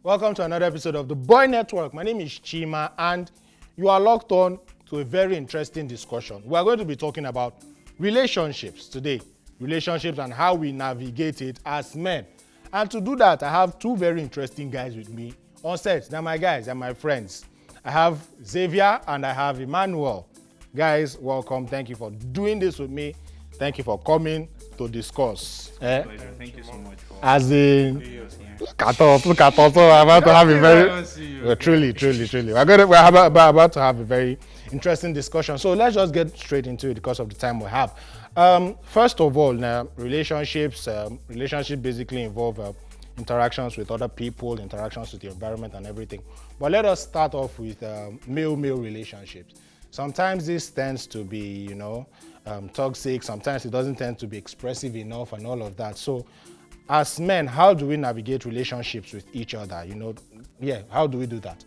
Welcome to another episode of the Boy Network. My name is Chima and you are locked on to a very interesting discussion. We are going to be talking about relationships today. Relationships and how we navigate it as men. And to do that, I have two very interesting guys with me on set. They're my guys, they're my friends. I have Xavier and I have Emmanuel. Guys, welcome. Thank you for doing this with me. Thank you for coming to discuss. Pleasure. Thank you so much for As in, look at us. So we're about to have a very, truly. We're about to have a very interesting discussion. So let's just get straight into it because of the time we have. First of all, now, relationships basically involve interactions with other people, interactions with the environment and everything. But let us start off with male-male relationships. Sometimes this tends to be, toxic. Sometimes it doesn't tend to be expressive enough and all of that. So as men, how do we navigate relationships with each other? How do we do that?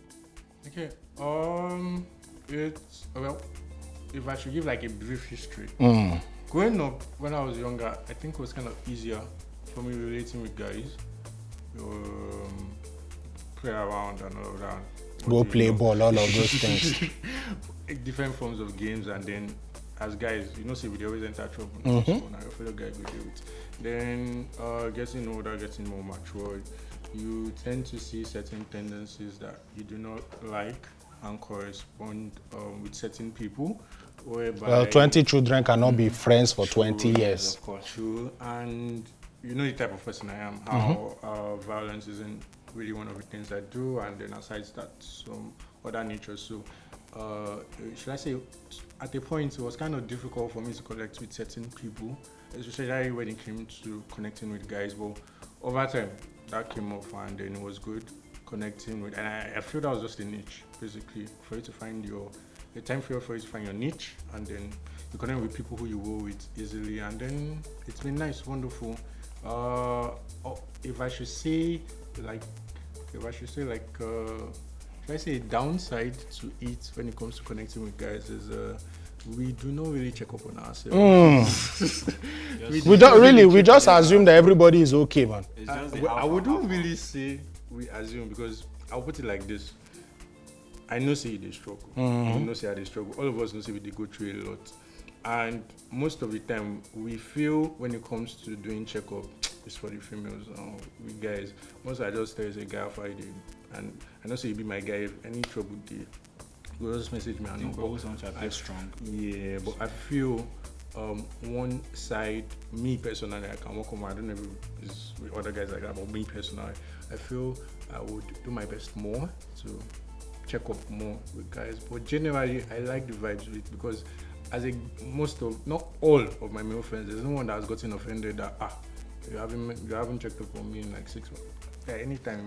Okay. If I should give like a brief history. Growing up, when I was younger, I think it was kind of easier for me relating with guys. Play around and all of that. Go play ball, all of those things. Different forms of games, and then as guys, say we always enter trouble. So now your fellow guy go deal with. Then getting older, getting more mature, you tend to see certain tendencies that you do not like and correspond with certain people. Whereby 20 children cannot be friends for 20 years. Of course, true. And you know the type of person I am, how violence isn't really one of the things I do, and then aside that, some other nature. So, should I say, at a point, it was kind of difficult for me to connect with certain people, especially when it came to connecting with guys. But over time, that came off, and then it was good connecting with. And I feel that was just a niche, basically, for you to find a time for you to find your niche, and then you connect with people who you roll with easily, and then it's been nice, wonderful. If I should say a downside to it when it comes to connecting with guys is we do not really check up on ourselves. We don't really. We just assume that everybody is okay, man. I wouldn't really say we assume, because I'll put it like this. I know say they struggle. I know say they struggle. All of us know say we go through a lot. And most of the time, we feel when it comes to doing checkup, it's for the females. We guys, most I just tell you, a guy Friday, and I know say you be my guy. If any trouble there, you just message me. I always want to appear strong. Yeah, but I feel one side, me personally, I can work on. I don't know if it's with other guys like that, but me personally, I feel I would do my best more to check up more with guys. But generally, I like the vibes with it, because not all of my male friends, there's no one that has gotten offended that you haven't checked up on me in like 6 months. Yeah, anytime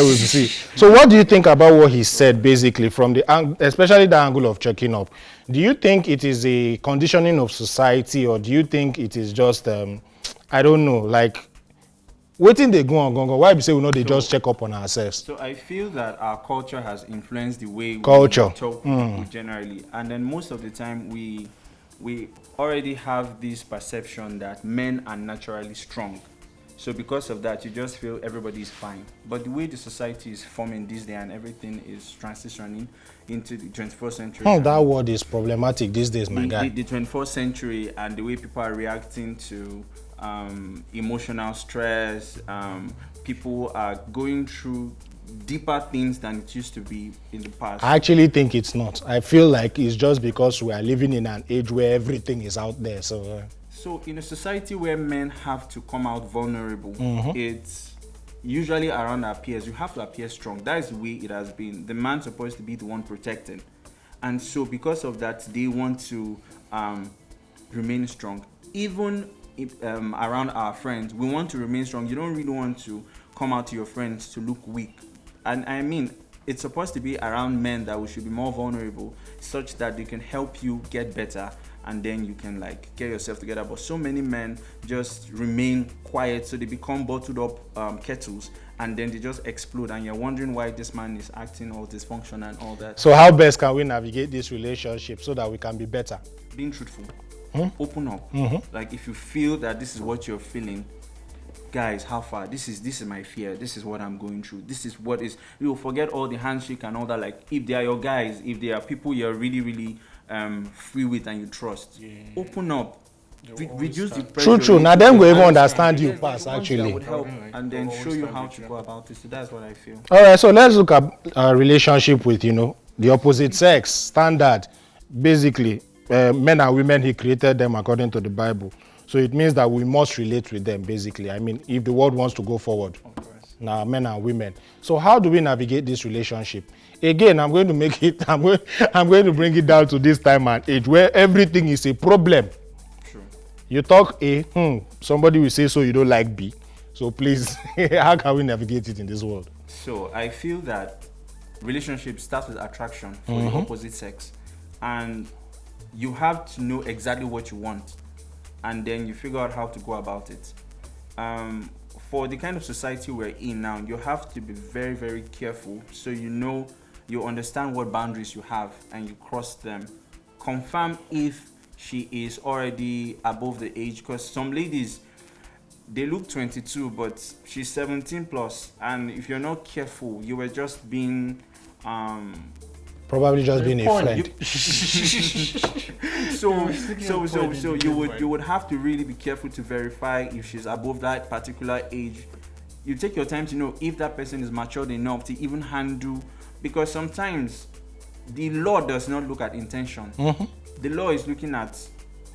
we'll see. So what do you think about what he said, basically, from especially the angle of checking up? Do you think it is a conditioning of society, or do you think it is just I don't know, like waiting they go on, why we say we know they just check up on ourselves? So I feel that our culture has influenced the way we talk to people generally, and then most of the time we already have this perception that men are naturally strong. So because of that, you just feel everybody is fine. But the way the society is forming this day and everything is transitioning into the 21st century. That word is problematic these days, my guy. The 21st century, and the way people are reacting to emotional stress, people are going through deeper things than it used to be in the past. I actually think it's not. I feel like it's just because we are living in an age where everything is out there. So in a society where men have to come out vulnerable, it's usually around our peers. You have to appear strong. That is the way it has been. The man's supposed to be the one protecting. And so because of that, they want to remain strong. Even around our friends, we want to remain strong. You don't really want to come out to your friends to look weak. And I mean, it's supposed to be around men that we should be more vulnerable, such that they can help you get better, and then you can like get yourself together. But so many men just remain quiet, so they become bottled up kettles, and then they just explode, and you're wondering why this man is acting all dysfunction and all that. So how best can we navigate this relationship so that we can be better? Being truthful. Open up. Like if you feel that this is what you're feeling, guys, how far? This is my fear. This is what I'm going through. This is what is. You'll forget all the handshake and all that. Like if they are your guys, if they are people you're really really free with and you trust, open up. Reduce the pressure. True. Now then we even understand you pass actually. Would help and then show you how to go about it. So that's what I feel. All right, so let's look at a relationship with the opposite sex. Standard, basically, men and women. He created them according to the Bible. So it means that we must relate with them. Basically, I mean, if the world wants to go forward, now men and women. So how do we navigate this relationship? Again, I'm going to make it. I'm going to bring it down to this time and age where everything is a problem. You talk A, somebody will say so you don't like B. So please, how can we navigate it in this world? So I feel that relationship starts with attraction for the opposite sex. And you have to know exactly what you want. And then you figure out how to go about it. For the kind of society we're in now, you have to be very, very careful. So you understand what boundaries you have and you cross them. Confirm if she is already above the age, because some ladies, they look 22 but she's 17 plus, and if you're not careful you were just being probably just being a friend. So you would have to really be careful to verify if she's above that particular age. You take your time to know if that person is matured enough to even handle, because sometimes the law does not look at intention. The law is looking at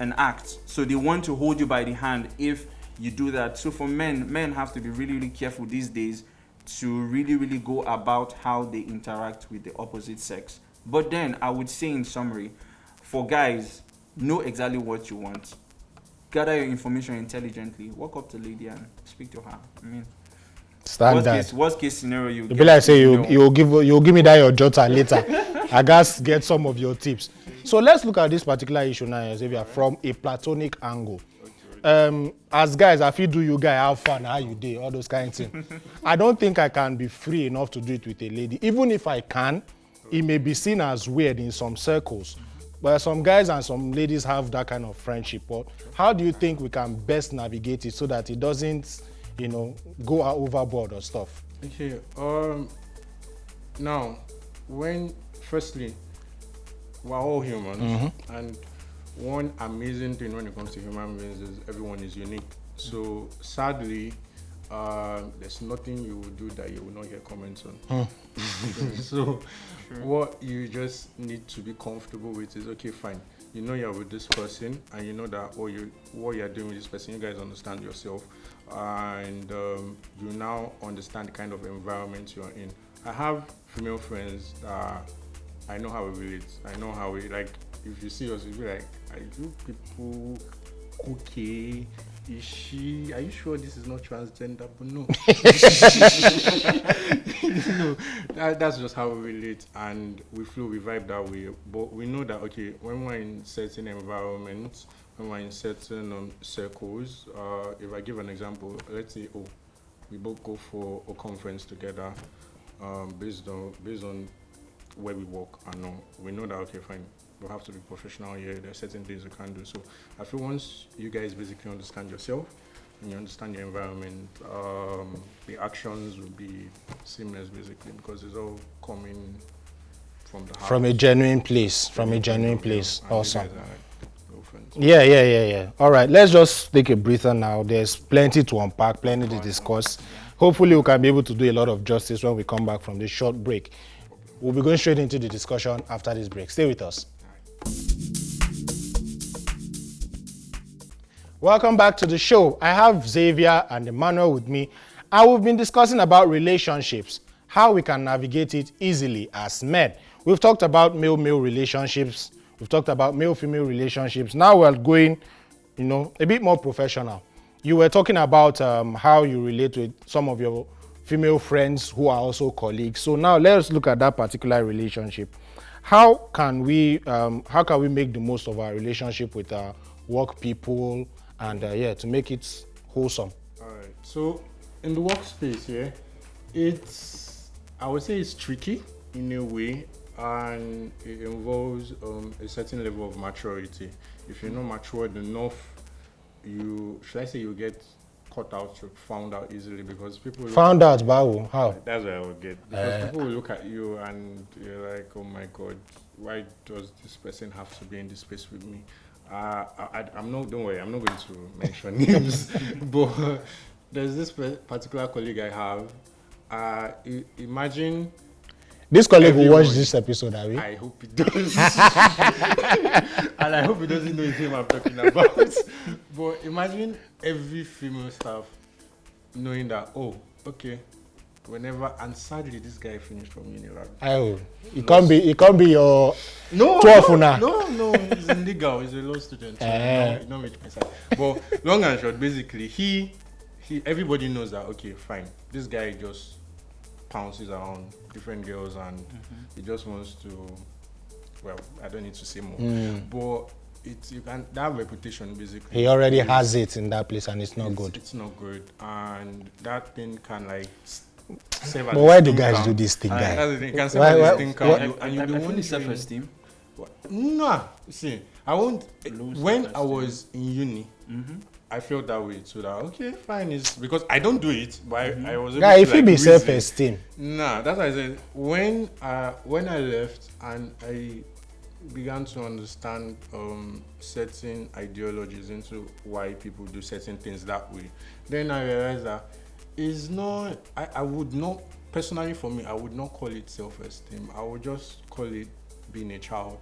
an act, so they want to hold you by the hand if you do that. So for men have to be really, really careful these days to really, really go about how they interact with the opposite sex. But then I would say in summary, for guys, know exactly what you want. Gather your information intelligently. Walk up to the lady and speak to her. I mean, Standard. worst case scenario, you be like say you'll give me that your jota later. I guess get some of your tips. So let's look at this particular issue now, Xavier, from a platonic angle. As guys, I feel do you guys have fun, how you do, all those kind of things. I don't think I can be free enough to do it with a lady. Even if I can, it may be seen as weird in some circles. But some guys and some ladies have that kind of friendship. But how do you think we can best navigate it so that it doesn't, go overboard or stuff? Okay. Now, firstly, we're all humans, and one amazing thing when it comes to human beings is everyone is unique. So sadly, there's nothing you will do that you will not get comments on. So what you just need to be comfortable with is, okay, fine. You know you're with this person, and you know that what you're doing with this person, you guys understand yourself, and you now understand the kind of environment you're in. I have female friends that I know how we relate. I know how we, like, if you see us, you'll be like, are you people okay? Are you sure this is not transgender? But no. That's just how we relate, and we feel we vibe that way. But we know that, okay, when we're in certain environments, when we're in certain circles, if I give an example, let's say, we both go for a conference together, based on where we work, and we know that, okay, fine, we have to be professional here. There are certain things we can do. So I feel once you guys basically understand yourself and you understand your environment, the actions will be seamless basically, because it's all coming from the heart. From a genuine place. Awesome. Yeah. Yeah. All right, let's just take a breather now. There's plenty to unpack, plenty to discuss. Hopefully we can be able to do a lot of justice when we come back from this short break. We'll be going straight into the discussion after this break. Stay with us. Welcome back to the show. I have Xavier and Emmanuel with me, and we've been discussing about relationships, how we can navigate it easily as men. We've talked about male-male relationships. We've talked about male-female relationships. Now we're going, a bit more professional. You were talking about how you relate with some of your female friends who are also colleagues. So now let's look at that particular relationship. How can we make the most of our relationship with our work people and to make it wholesome? All right. So in the workspace, I would say it's tricky in a way, and it involves a certain level of maturity. If you're not matured enough, you get caught out, you're found out easily because people Found out, Bao. How? That's what I would get. Because people will look at you and you're like, oh my God, why does this person have to be in this space with me? I'm not, don't worry, I'm not going to mention names, but there's this particular colleague I have. Imagine. This colleague will watch this episode, are we? I hope he does. And I hope he doesn't know it's him I'm talking about. But imagine every female staff knowing that, oh, okay, whenever, and sadly this guy finished from uni. Oh, it can't be your No, 12 now. no, he's illegal. He's a law student. So not make my side. But long and short, basically, he everybody knows that, okay, fine, this guy just pounces around different girls and he just wants to, well, I don't need to say more, but you can, that reputation basically, he already has it in that place and it's not good. It's not good, and that thing can like serve as But why do guys do this thing, guy? That's the thing. It can serve as this thing, and you don't want self-esteem. Nah, see, I won't. When I was in uni, I felt that way too. That okay, fine, is because I don't do it, but I was able Guy, to, if you be self-esteem. Nah, that's why I said when I left and I began to understand certain ideologies into why people do certain things that way, then I realized that it's not. I would not personally, for me, I would not call it self-esteem. I would just call it being a child.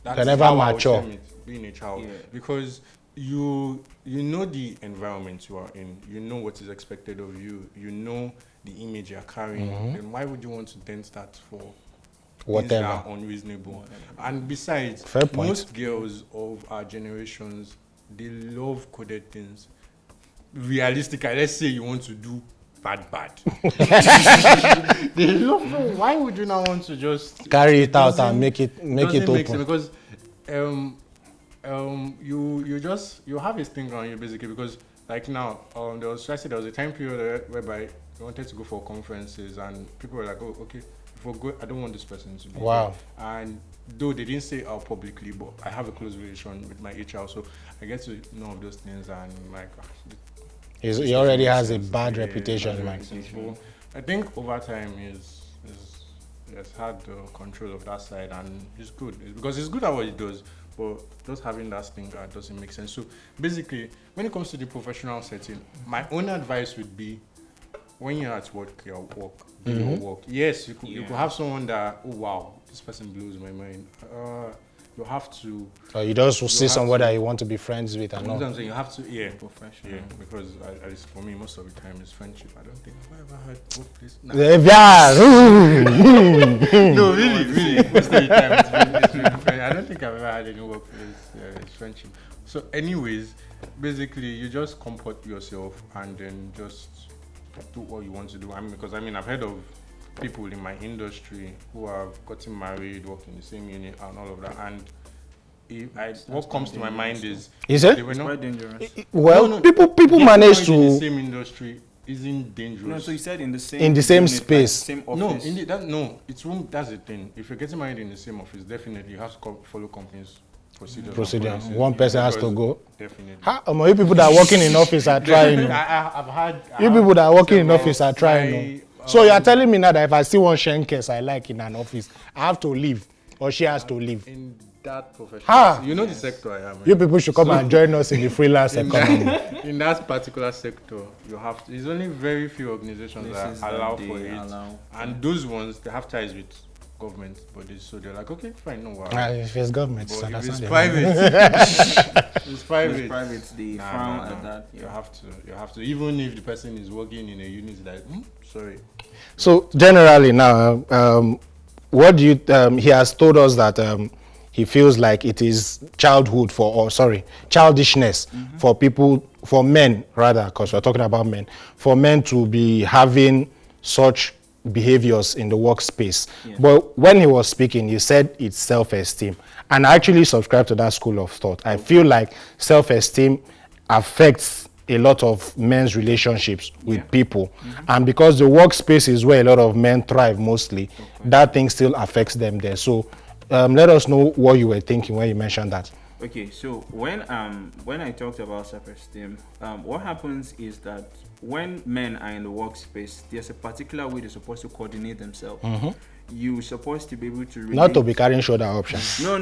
That's never how I would mature. term it, being a child, because you know the environment you are in, you know what is expected of you, you know the image you're carrying, then why would you want to dent that for things that are unreasonable? And besides, most girls of our generations, they love coded things. Realistically, let's say you want to do bad. They love. Why would you not want to just carry it out and make it open? Because you have a thing on you basically, because like now there was a time period whereby you wanted to go for conferences and people were like, oh, okay, if we go, I don't want this person to be here. And though they didn't say out publicly, but I have a close relation with my HR, so I get to know of those things and like he already has a bad reputation, man. So I think over time is had the control of that side, and it's good. Because it's good at what it does, but just having that stinger doesn't make sense. So basically, when it comes to the professional setting, my own advice would be, when you're at work, do your work. Yes, you could have someone that, oh wow, this person blows my mind. You have to. Or you just see someone that you want to be friends with and all. You have to, professional. Yeah, because at least for me, most of the time it's friendship. I don't think I've ever had workplace. Nah. No, really. Most of the time it's really friendship. I don't think I've ever had any workplace friendship. So, anyways, basically, you just comport yourself and then just do what you want to do. Because I've heard of people in my industry who have gotten married, worked in the same unit and all of that, and what comes to my mind is it? They were not quite dangerous. Well, people manage to in the same industry isn't dangerous. No, so you said in the same unit, space, like same office. It's that's the thing. If you're getting married in the same office, definitely you have to follow companies. Procedure. One person has to go. Definitely. You people that are working in office are trying. You people that are working in office are trying. So you are telling me now that if I see one Shenkes I like in an office, I have to leave, or she has to leave. In that profession, you know the sector I am. You people should come and join us in the freelance economy. In that particular sector, you have to. There's only very few organizations that allow for it, and those ones they have ties with government bodies, so they're like, okay, fine, no worries. If it's government, but if it's private, it's private. They frown at that. You have to. Even if the person is working in a unit, that sorry. So generally now, what do you? He has told us that he feels like it is childishness for people, for men rather, because we're talking about men, for men to be having such behaviors in the workspace. But when he was speaking, he said it's self-esteem, and I actually subscribe to that school of thought. I feel like self-esteem affects a lot of men's relationships with people, and because the workspace is where a lot of men thrive mostly, that thing still affects them there. So let us know what you were thinking when you mentioned that. Okay, so when I talked about self-esteem, what happens is that when men are in the workspace, there's a particular way they're supposed to coordinate themselves. You're supposed to be able to relate. Not to be carrying shoulder options. No.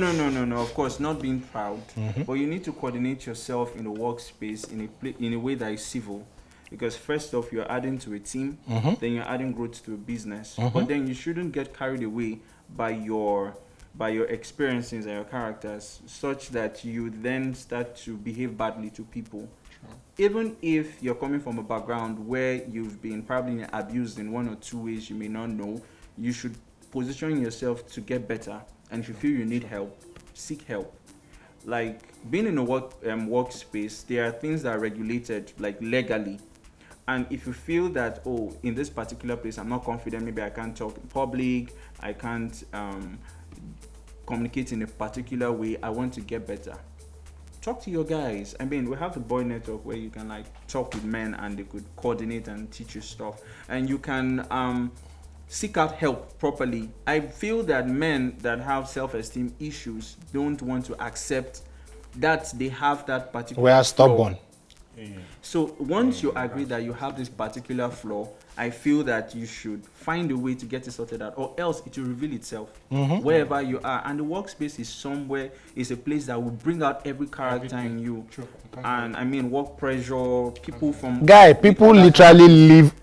Of course, not being proud, but you need to coordinate yourself in the workspace in a way that is civil. Because first off, you're adding to a team, then you're adding growth to a business. But then you shouldn't get carried away by your experiences and your characters, such that you then start to behave badly to people. Even if you're coming from a background where you've been probably abused in one or two ways you may not know, you should position yourself to get better. And if you feel you need help, seek help. Like being in a workspace, there are things that are regulated, like legally. And if you feel that, oh, in this particular place I'm not confident, maybe I can't talk in public, I can't communicate in a particular way, I want to get better, talk to your guys. I mean, we have the boy network where you can like talk with men and they could coordinate and teach you stuff, and you can seek out help properly. I feel that men that have self-esteem issues don't want to accept that they have that particular We are stubborn. So once you agree that you have this particular flaw, I feel that you should find a way to get it sorted out, or else it will reveal itself wherever you are. And the workspace is a place that will bring out every character in you. True. And I mean, work pressure, people from People literally live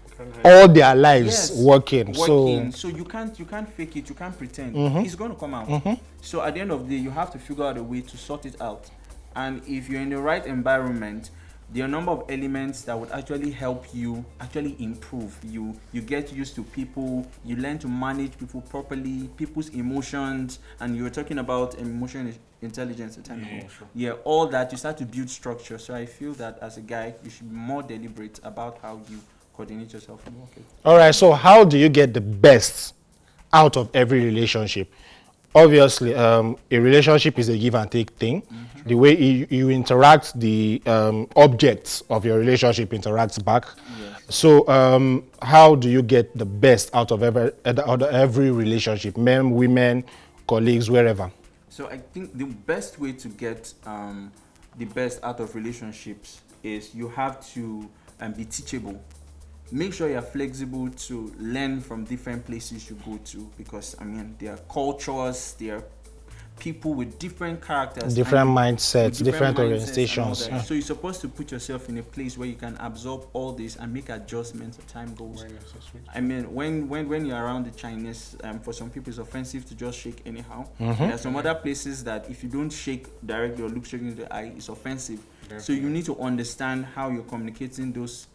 all their lives working. So you can't fake it, you can't pretend. It's going to come out. So at the end of the day, you have to figure out a way to sort it out. And if you're in the right environment, there are a number of elements that would actually help you actually improve. You get used to people, you learn to manage people properly, people's emotions, and you were talking about emotional intelligence a time ago. Sure. Yeah, all that, you start to build structure. So I feel that as a guy, you should be more deliberate about how you coordinate yourself in work. All right, so how do you get the best out of every relationship? Obviously, a relationship is a give and take thing. The way you interact, the objects of your relationship interacts back. Yes. So how do you get the best out of every relationship, men, women, colleagues, wherever? So I think the best way to get the best out of relationships is you have to be teachable. Make sure you're flexible to learn from different places you go to, because I mean, there are cultures, there are people with different characters, different mindsets, different orientations. orientations. So you're supposed to put yourself in a place where you can absorb all this and make adjustments as time goes. I mean, when you're around the Chinese, for some people it's offensive to just shake anyhow. There are some other places that if you don't shake directly or look straight into the eye, it's offensive. So you need to understand how you're communicating those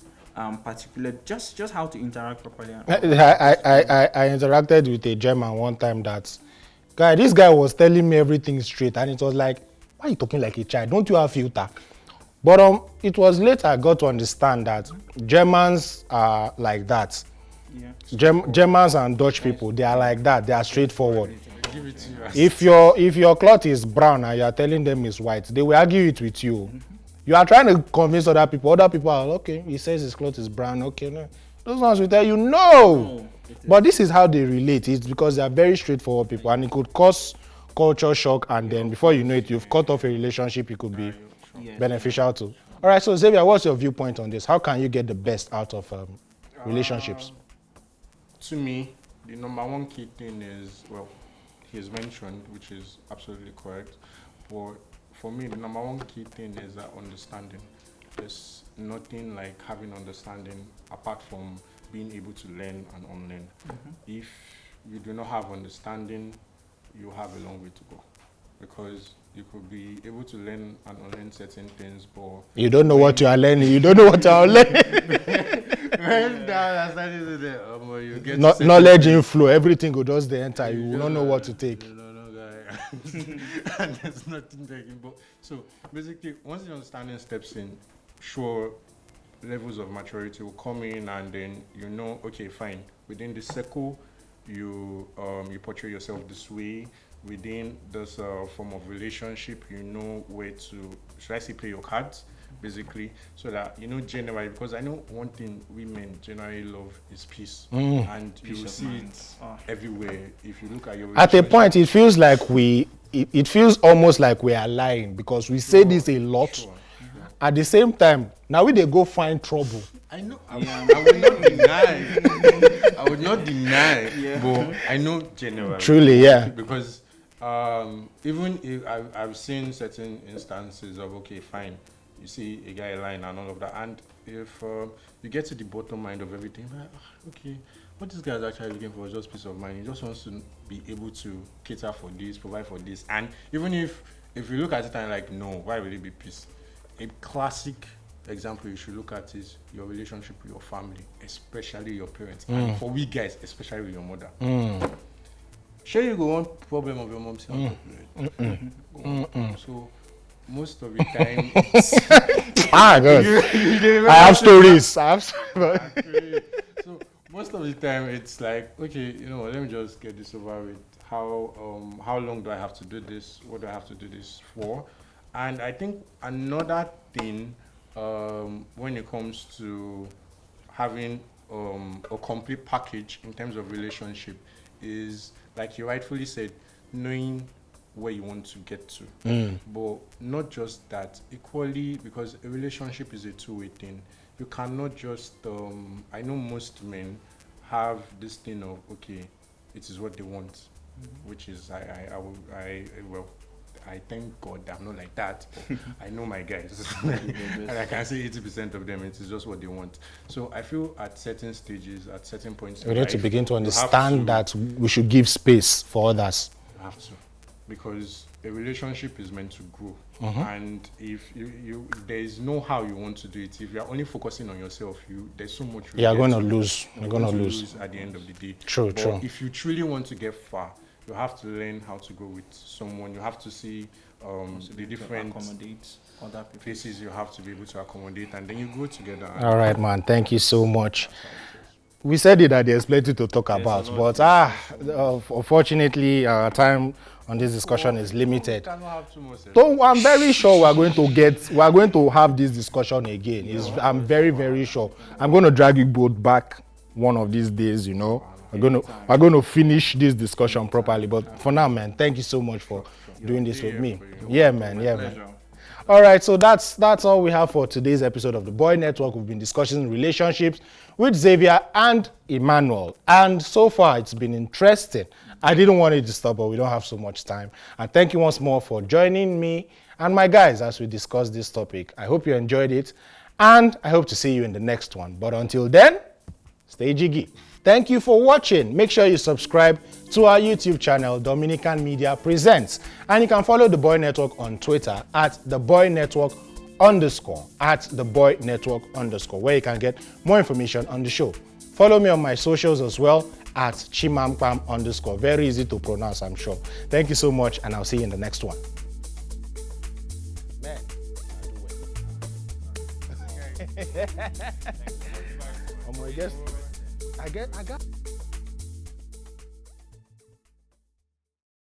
particular, just how to interact properly. I interacted with a German one time that this guy was telling me everything straight, and it was like, why are you talking like a child? Don't you have filter? But it was later I got to understand that Germans are like that. Yeah. Germans and Dutch people, they are like that. They are straightforward. Give it to you. If your cloth is brown and you are telling them it's white, they will argue it with you. You are trying to convince other people. Other people are okay. He says his clothes is brown. Okay, no. Those ones will tell you no. But this is how they relate. It's because they are very straightforward people, and it could cause culture shock. And then before you know it, you've cut off a relationship. It could be beneficial too. All right. So Xavier, what's your viewpoint on this? How can you get the best out of relationships? To me, the number one key thing is, well, he's mentioned, which is absolutely correct, but for me, the number one key thing is that understanding. There's nothing like having understanding apart from being able to learn and unlearn. If you do not have understanding, you have a long way to go, because you could be able to learn and unlearn certain things, but you don't know what you are learning. You don't know what you are learning. Knowledge inflow, everything will just enter. You will not know what to take. And there's nothing taking. But so basically, once the understanding steps in, sure, levels of maturity will come in, and then you know, okay, fine. Within this circle, you portray yourself this way. Within this form of relationship, you know where to, should I say, play your cards, basically, so that you know generally. Because I know one thing women generally love is peace, and you will see it everywhere. If you look at your at a point, it feels like we it feels almost like we are lying because we say this a lot. Sure. At the same time, now we they go find trouble. I know. I would not deny. I would not deny. But I know generally. Truly, yeah. Because even if I've seen certain instances of, okay, fine, you see a guy lying and all of that, and if you get to the bottom line of everything, like, okay, what this guy is actually looking for is just peace of mind. He just wants to be able to cater for this, provide for this, and even if you look at it and like, no, why will it be peace? A classic example you should look at is your relationship with your family, especially your parents, and for we guys, especially with your mother. Sure, you go one problem of your mom's health. So most of the time, God. I have stories. So most of the time, it's like, okay, let me just get this over with. How long do I have to do this? What do I have to do this for? And I think another thing when it comes to having a complete package in terms of relationship is, like you rightfully said, knowing where you want to get to. But not just that, equally, because a relationship is a two-way thing. You cannot just, I know most men have this thing of, okay, it is what they want, which is, I thank God I'm not like that. I know my guys. And I can say 80% of them, it is just what they want. So I feel at certain stages, at certain points, we need to begin to understand that we should give space for others. You have to. Because a relationship is meant to grow. And if you there is no how you want to do it. If you are only focusing on yourself, there's so much you're going to lose. You're going to lose at the end of the day. True. If you truly want to get far, you have to learn how to go with someone. You have to see the different other places you have to be able to accommodate, and then you go together. All right, man. Thank you so much. We said it that there's plenty to talk about, but unfortunately, our time on this discussion is limited. So I'm very sure we're going to have this discussion again. I'm very, very sure. I'm going to drag you both back one of these days. We're going to finish this discussion properly. But for now, man, thank you so much for doing this with me. Yeah, man. All right, so that's all we have for today's episode of the Boy Network. We've been discussing relationships with Xavier and Emmanuel, and so far it's been interesting. I didn't want it to stop, but we don't have so much time. And thank you once more for joining me and my guys as we discuss this topic. I hope you enjoyed it, and I hope to see you in the next one. But until then, stay jiggy. Thank you for watching. Make sure you subscribe to our YouTube channel, Dominican Media Presents. And you can follow The Boy Network on Twitter at @TheBoyNetwork_, where you can get more information on the show. Follow me on my socials as well at Chima_. Very easy to pronounce, I'm sure. Thank you so much, and I'll see you in the next one. Man, I got